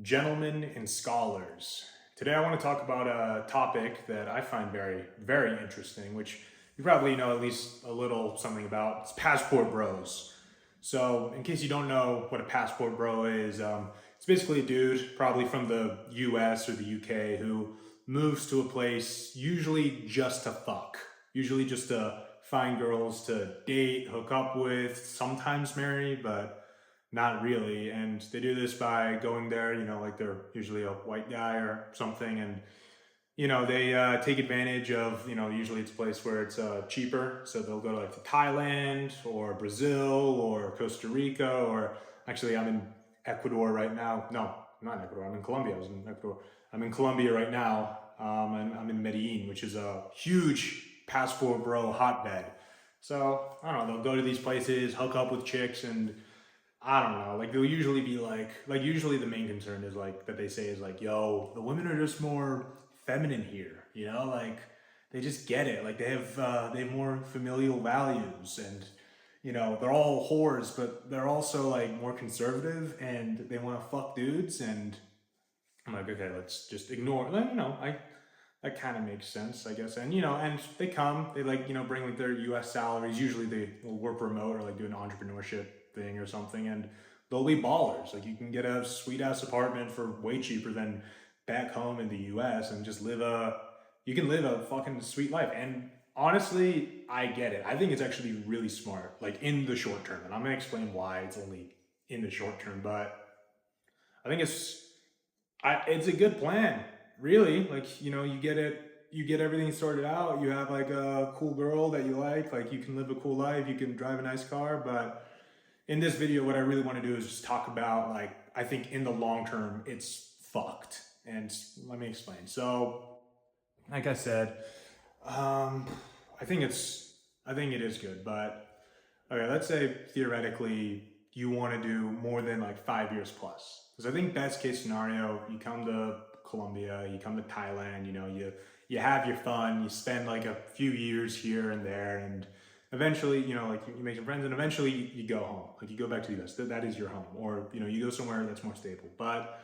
Gentlemen and scholars. Today I want to talk about a topic that I find very, very interesting, which you probably know at least a little something about. It's passport bros. So, in case you don't know what a passport bro is, it's basically a dude, probably from the US or the UK, who moves to a place usually just to fuck, usually just to find girls to date, hook up with, sometimes marry, but not really. And they do this by going there, like they're usually a white guy or something. And, they take advantage of, usually it's a place where it's cheaper. So they'll go to like to Thailand or Brazil or Costa Rica, or actually, I'm in Ecuador right now. No, I'm not in Ecuador. I'm in Colombia. I was in Ecuador. I'm in Colombia right now. And I'm in Medellin, which is a huge passport bro hotbed. So I don't know. They'll go to these places, hook up with chicks, and I don't know. Like they'll usually be like usually the main concern is like that they say is like, yo, the women are just more feminine here, like they just get it. Like they have more familial values, and they're all whores, but they're also like more conservative and they want to fuck dudes. And I'm like, okay, let's just ignore. Like, I that kind of makes sense, I guess. And and they come, they like bring like their U.S. salaries. Usually they will work remote or like do an entrepreneurship thing or something, and they'll be ballers. Like you can get a sweet ass apartment for way cheaper than back home in the U.S. and just you can live a fucking sweet life. And honestly, I get it. I think it's actually really smart, like in the short term. And I'm gonna explain why it's only in the short term, but I think it's a good plan, really. Like, you get everything sorted out. You have like a cool girl that you like you can live a cool life, you can drive a nice car. But in this video, what I really want to do is just talk about like, I think in the long term, it's fucked. And let me explain. So, like I said, um, I think I think it is good, but okay, let's say theoretically you want to do more than like 5 years plus. Because I think best case scenario, you come to Colombia, you come to Thailand, you have your fun, you spend like a few years here and there, and eventually, like you make some friends, and eventually you go home. Like you go back to the US. That is your home. Or, you go somewhere that's more stable. But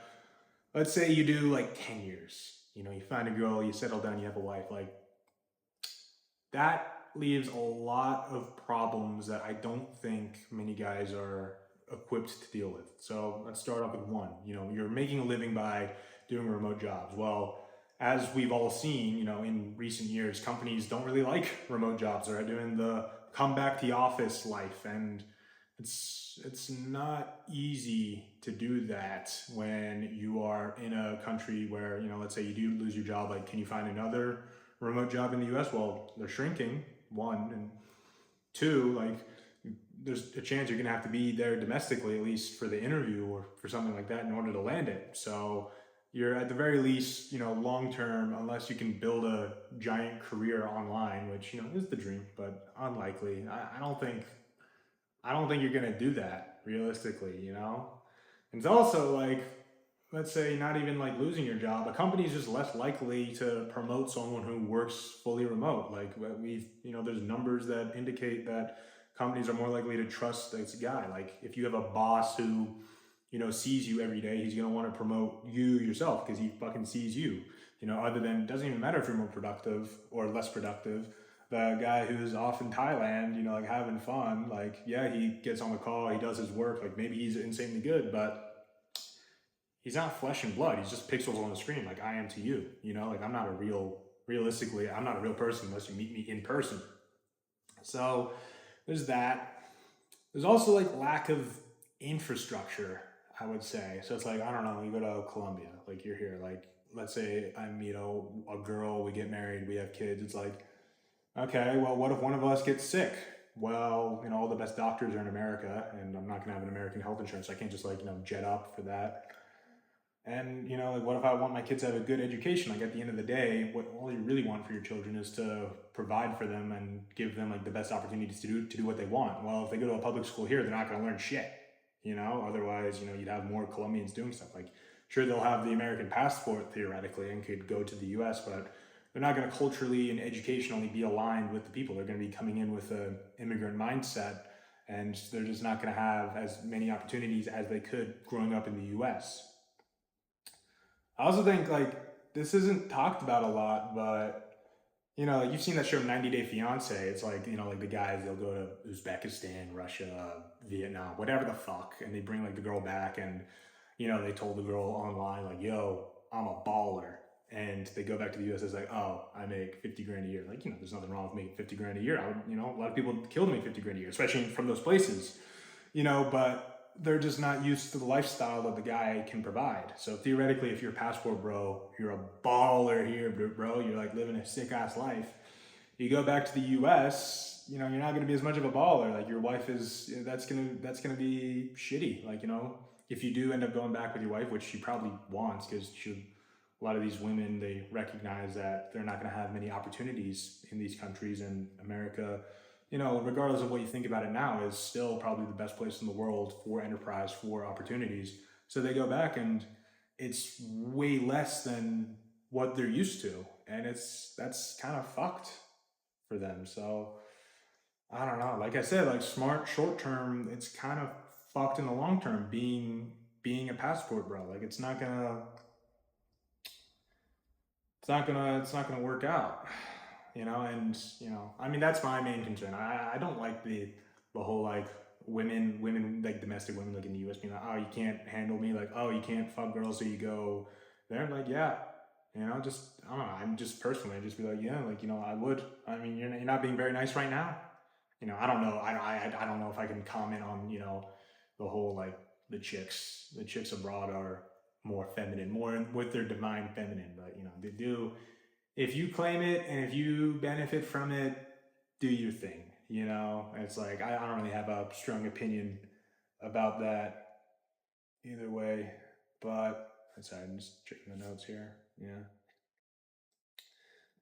let's say you do like 10 years. You find a girl, you settle down, you have a wife. Like that leaves a lot of problems that I don't think many guys are equipped to deal with. So let's start off with one. You're making a living by doing remote jobs. Well, as we've all seen, in recent years, companies don't really like remote jobs. They're doing the come back to the office life, and it's not easy to do that when you are in a country where, let's say you do lose your job. Like, can you find another remote job in the US? Well, they're shrinking, one. And two, like, there's a chance you're gonna have to be there domestically, at least for the interview or for something like that, in order to land it. So you're at the very least, long term, unless you can build a giant career online, which, is the dream, but unlikely. I don't think you're gonna do that realistically. And it's also like, let's say not even like losing your job, a company is just less likely to promote someone who works fully remote. Like there's numbers that indicate that companies are more likely to trust this guy. Like if you have a boss who, sees you every day, he's gonna want to promote you yourself because he fucking sees you. Other than, it doesn't even matter if you're more productive or less productive. The guy who's off in Thailand, like having fun, like yeah, he gets on the call, he does his work, like maybe he's insanely good, but he's not flesh and blood. He's just pixels on the screen, like I am to you. Like realistically, I'm not a real person unless you meet me in person. So there's that. There's also like lack of infrastructure, I would say. So it's like, I don't know, you go to Colombia, like you're here, like let's say I meet a girl, we get married, we have kids. It's like, okay, well, what if one of us gets sick? Well, all the best doctors are in America, and I'm not gonna have an American health insurance. So I can't just like, jet up for that. And like, what if I want my kids to have a good education? Like at the end of the day, what all you really want for your children is to provide for them and give them like the best opportunities to do what they want. Well, if they go to a public school here, they're not going to learn shit. Otherwise, you'd have more Colombians doing stuff. Like, sure, they'll have the American passport theoretically and could go to the U.S., but they're not going to culturally and educationally be aligned with the people. They're going to be coming in with an immigrant mindset, and they're just not going to have as many opportunities as they could growing up in the U.S. I also think like this isn't talked about a lot, but like you've seen that show 90 Day Fiance. It's like, like the guys, they'll go to Uzbekistan, Russia, Vietnam, whatever the fuck, and they bring like the girl back, and they told the girl online like, "Yo, I'm a baller," and they go back to the U.S. It's like, "Oh, I make 50 grand a year." Like, there's nothing wrong with making 50 grand a year. I would, a lot of people kill to make 50 grand a year, especially from those places, but they're just not used to the lifestyle that the guy can provide. So theoretically, if you're a passport bro, you're a baller here, bro. You're like living a sick ass life. You go back to the U.S., you're not going to be as much of a baller. Like your wife is, that's gonna be shitty. Like if you do end up going back with your wife, which she probably wants, because a lot of these women, they recognize that they're not going to have many opportunities in these countries, and America, regardless of what you think about it now, is still probably the best place in the world for enterprise, for opportunities. So they go back, and it's way less than what they're used to, and that's kind of fucked for them. So I don't know. Like I said, like smart short term, it's kind of fucked in the long term. Being a passport bro, like it's not gonna work out. And I mean, that's my main concern. I don't like the whole like women like domestic women like in the US being like, oh, you can't handle me, like, oh, you can't fuck girls, so you go there. I'm like, yeah, just I don't know. I'm just personally, I just be like, yeah, like, I would. I mean, you're not being very nice right now. I don't know. I don't know if I can comment on the whole like the chicks abroad are more feminine, more with their divine feminine, but they do. If you claim it and if you benefit from it, do your thing. It's like I don't really have a strong opinion about that either way. But sorry, I'm just checking the notes here. Yeah.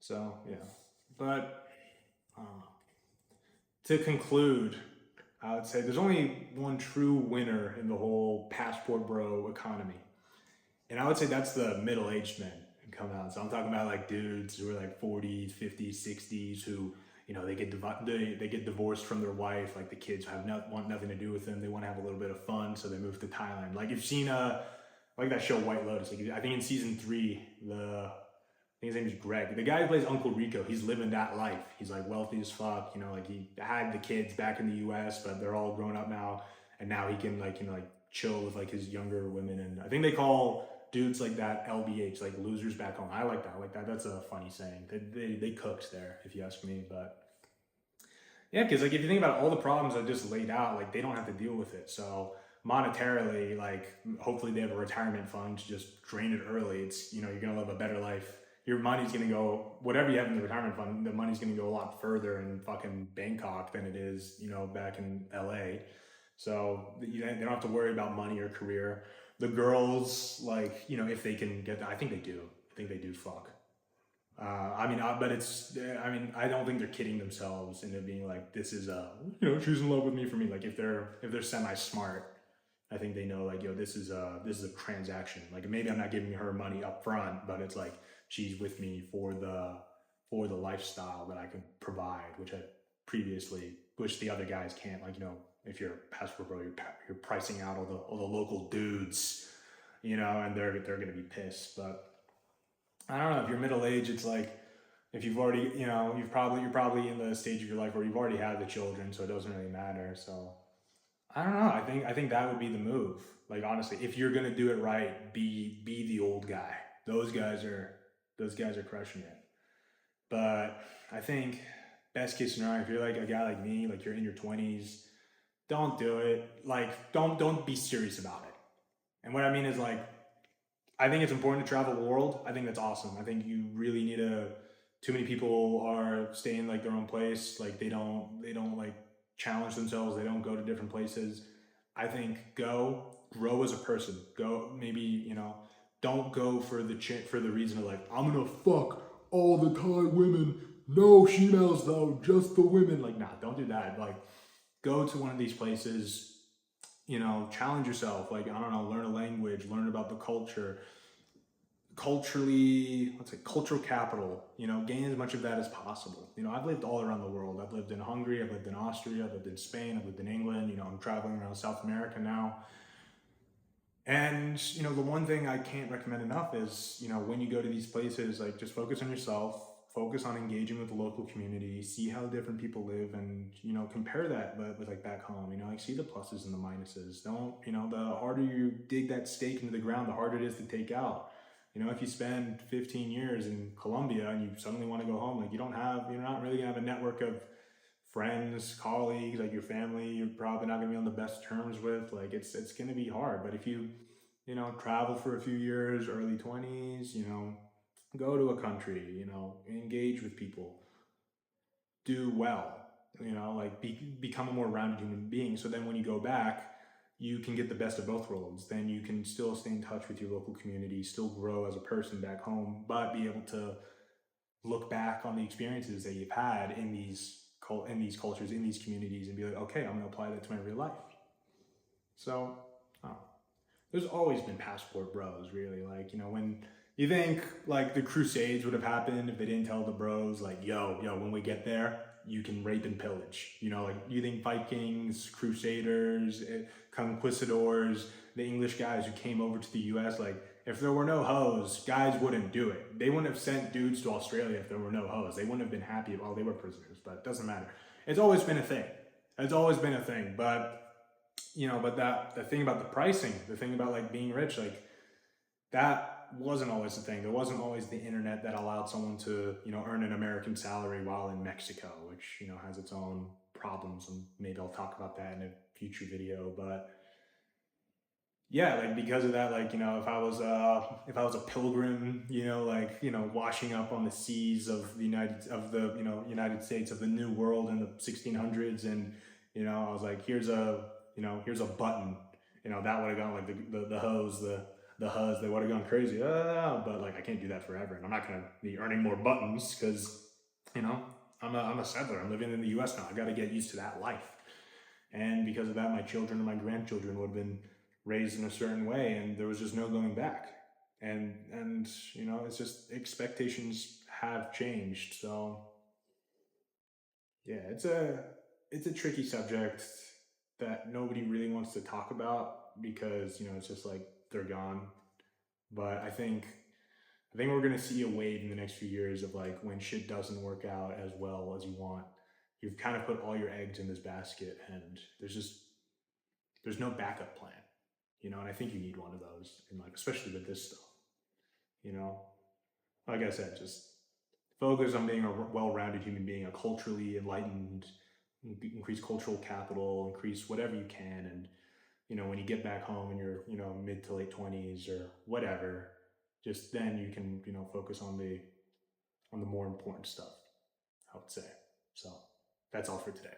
So yeah, but to conclude, I would say there's only one true winner in the whole passport bro economy, and I would say that's the middle-aged men who come out. So I'm talking about like dudes who are like 40s, 50s, 60s who, they get divorced from their wife. Like the kids want nothing to do with them. They want to have a little bit of fun, so they move to Thailand. Like you've seen like that show White Lotus. Like I think in season 3, I think his name is Greg. The guy who plays Uncle Rico, he's living that life. He's like wealthy as fuck. Like he had the kids back in the U.S., but they're all grown up now, and now he can like chill with like his younger women. And I think they call dudes like that LBH, like losers back home. I like that. I like that. That's a funny saying. They cooked there, if you ask me. But yeah, because like if you think about all the problems I just laid out, like they don't have to deal with it. So monetarily, like hopefully they have a retirement fund to just drain it early. It's you're gonna live a better life. Your money's gonna go, whatever you have in the retirement fund, the money's gonna go a lot further in fucking Bangkok than it is back in LA. So they don't have to worry about money or career. The girls, like if they can get, I think they do. I think they do fuck. But I mean, I don't think they're kidding themselves into being like, this is she's in love with me for me. Like if they're semi smart, I think they know like, yo, this is a transaction. Like maybe I'm not giving her money up front, but it's like she's with me for the lifestyle that I can provide, which the other guys can't. Like if you're a passport bro, you're pricing out all the local dudes, and they're gonna be pissed. But I don't know, if you're middle age, it's like if you've already, you're probably in the stage of your life where you've already had the children, so it doesn't really matter. So I don't know. I think that would be the move. Like honestly, if you're gonna do it right, be the old guy. Those guys are crushing it. But I think best case scenario, if you're like a guy like me, like you're in your 20s, don't do it. Like don't be serious about it. And what I mean is like I think it's important to travel the world. I think that's awesome. I think you really need to. Too many people are staying like their own place. Like they don't like challenge themselves. They don't go to different places. I think grow as a person. Go maybe don't go for the reason of like I'm gonna fuck all the Thai women. No females though, just the women. Like nah, don't do that. Like go to one of these places, challenge yourself. Like I don't know, learn a language, learn about the culture, culturally, let's say cultural capital. Gain as much of that as possible. I've lived all around the world. I've lived in Hungary, I've lived in Austria, I've lived in Spain, I've lived in England. I'm traveling around South America now, And the one thing I can't recommend enough is, when you go to these places, like just focus on yourself, focus on engaging with the local community, see how different people live, and compare that with like back home. Like see the pluses and the minuses. Don't the harder you dig that stake into the ground, the harder it is to take out. If you spend 15 years in Colombia and you suddenly want to go home, like you're not really gonna have a network of friends, colleagues, like your family, you're probably not going to be on the best terms with. Like it's going to be hard. But if you, travel for a few years, early 20s, go to a country, engage with people, do well, like become a more rounded human being. So then when you go back, you can get the best of both worlds. Then you can still stay in touch with your local community, still grow as a person back home, but be able to look back on the experiences that you've had in these cultures, in these communities, and be like, okay, I'm gonna apply that to my real life. So, oh, there's always been passport bros, really. Like, when you think like the Crusades would have happened if they didn't tell the bros, like, yo, when we get there, you can rape and pillage. Like you think Vikings, Crusaders, conquistadors, the English guys who came over to the US, like, if there were no hoes, guys wouldn't do it. They wouldn't have sent dudes to Australia if there were no hoes. They wouldn't have been happy. Well, they were prisoners, but it doesn't matter. It's always been a thing. It's always been a thing. But that the thing about the pricing, the thing about like being rich, like that wasn't always the thing. There wasn't always the internet that allowed someone to, earn an American salary while in Mexico, which, has its own problems. And maybe I'll talk about that in a future video. But yeah, like because of that, like if I was a pilgrim, like washing up on the seas of the United States of the New World in the 1600s, and I was like, here's a button, that would have gone like the hose, the huzz, they would have gone crazy. But like I can't do that forever, and I'm not gonna be earning more buttons because you know I'm a settler. I'm living in the U.S. now. I got to get used to that life. And because of that, my children and my grandchildren would have been raised in a certain way, and there was just no going back. And it's just expectations have changed. So yeah, it's a tricky subject that nobody really wants to talk about because it's just like they're gone. But I think we're gonna see a wave in the next few years of like when shit doesn't work out as well as you want. You've kind of put all your eggs in this basket, and there's no backup plan. And I think you need one of those in life, especially with this stuff. You know, like I said, just focus on being a well-rounded human being, a culturally enlightened, increase cultural capital, increase whatever you can, and when you get back home in your mid to late 20s or whatever, just then you can focus on the more important stuff, I would say. So that's all for today.